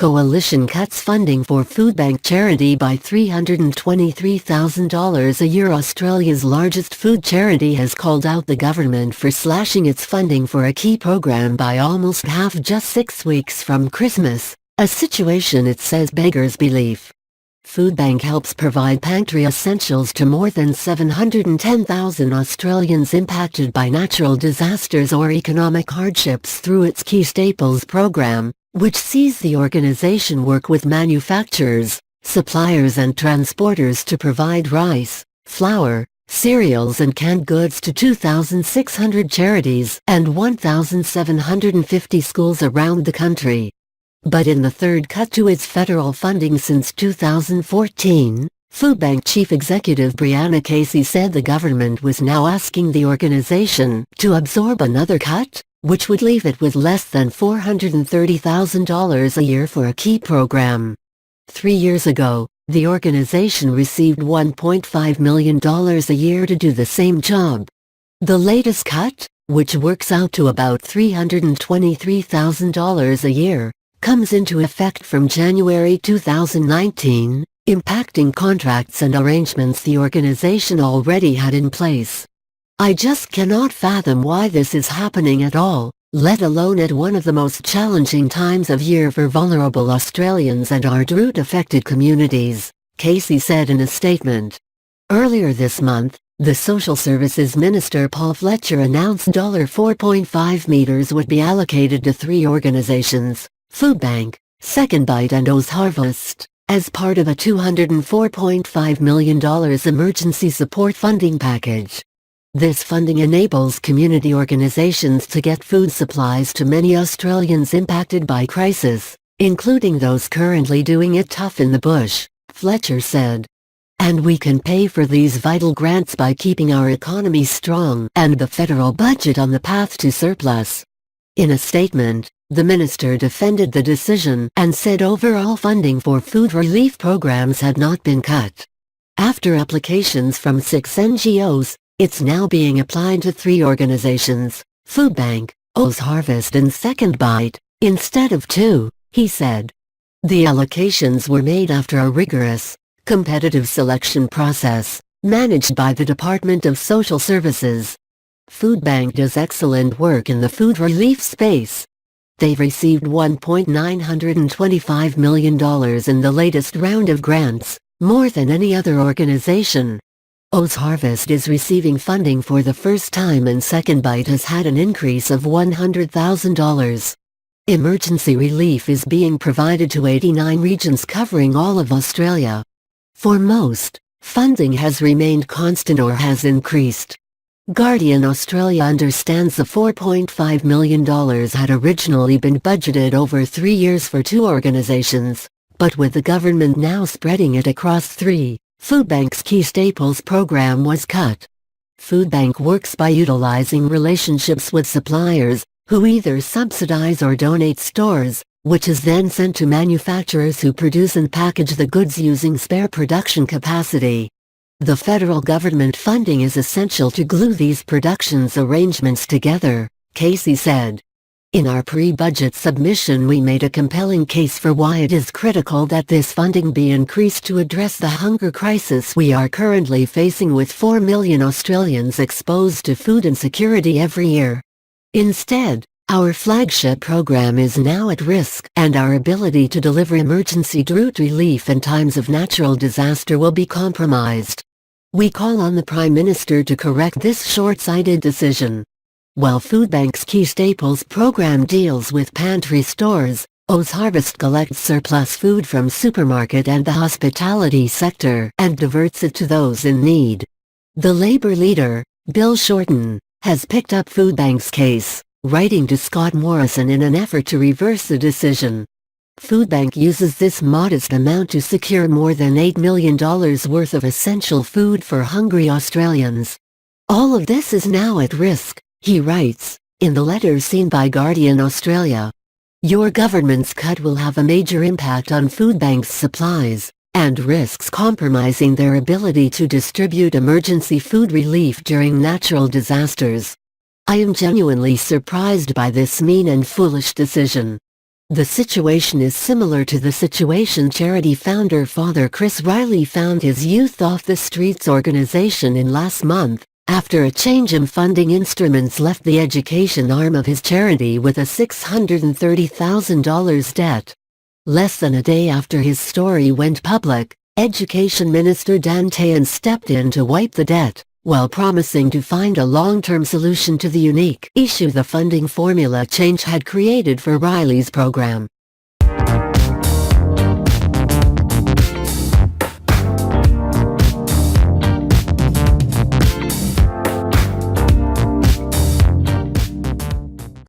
coalition cuts funding for Foodbank charity by $323,000 a year. Australia's largest food charity has called out the government for slashing its funding for a key program by almost half just 6 weeks from Christmas, a situation it says beggars belief. Foodbank helps provide pantry essentials to more than 710,000 Australians impacted by natural disasters or economic hardships through its Key Staples program, which sees the organization work with manufacturers, suppliers and transporters to provide rice, flour, cereals and canned goods to 2,600 charities and 1,750 schools around the country. But in the third cut to its federal funding since 2014, Foodbank Chief Executive Brianna Casey said the government was now asking the organization to absorb another cut, which would leave it with less than $430,000 a year for a key program. 3 years ago, the organization received $1.5 million a year to do the same job. The latest cut, which works out to about $323,000 a year, comes into effect from January 2019, impacting contracts and arrangements the organization already had in place. I just cannot fathom why this is happening at all, let alone at one of the most challenging times of year for vulnerable Australians and our drought-affected communities, Casey said in a statement. Earlier this month, the Social Services Minister Paul Fletcher announced $4.5 million would be allocated to 3 organizations, Foodbank, Second Bite and O's Harvest, as part of a $204.5 million emergency support funding package. This funding enables community organizations to get food supplies to many Australians impacted by crisis, including those currently doing it tough in the bush, Fletcher said. And we can pay for these vital grants by keeping our economy strong and the federal budget on the path to surplus. In a statement, the minister defended the decision and said overall funding for food relief programs had not been cut. After applications from 6 NGOs, it's now being applied to 3 organizations, Foodbank, O's Harvest and Second Bite, instead of 2, he said. The allocations were made after a rigorous, competitive selection process, managed by the Department of Social Services. Foodbank does excellent work in the food relief space. They've received $1.925 million in the latest round of grants, more than any other organization. O's Harvest is receiving funding for the first time and Second Bite has had an increase of $100,000. Emergency relief is being provided to 89 regions covering all of Australia. For most, funding has remained constant or has increased. Guardian Australia understands the $4.5 million had originally been budgeted over 3 years for 2 organizations, but with the government now spreading it across 3, Foodbank's Key Staples program was cut. Foodbank works by utilizing relationships with suppliers, who either subsidize or donate stores, which is then sent to manufacturers who produce and package the goods using spare production capacity. The federal government funding is essential to glue these productions arrangements together, Casey said. In our pre-budget submission we made a compelling case for why it is critical that this funding be increased to address the hunger crisis we are currently facing with 4 million Australians exposed to food insecurity every year. Instead, our flagship program is now at risk and our ability to deliver emergency drought relief in times of natural disaster will be compromised. We call on the Prime Minister to correct this short-sighted decision. While Foodbank's Key Staples program deals with pantry stores, O's Harvest collects surplus food from supermarket and the hospitality sector and diverts it to those in need. The Labour leader, Bill Shorten, has picked up Foodbank's case, writing to Scott Morrison in an effort to reverse the decision. Foodbank uses this modest amount to secure more than $8 million worth of essential food for hungry Australians. All of this is now at risk, he writes, in the letter seen by Guardian Australia. Your government's cut will have a major impact on Foodbank's supplies, and risks compromising their ability to distribute emergency food relief during natural disasters. I am genuinely surprised by this mean and foolish decision. The situation is similar to the situation charity founder Father Chris Riley found his Youth Off the Streets organization in last month, after a change in funding instruments left the education arm of his charity with a $630,000 debt. Less than a day after his story went public, Education Minister Dan Tehan stepped in to wipe the debt, while promising to find a long-term solution to the unique issue the funding formula change had created for Riley's program.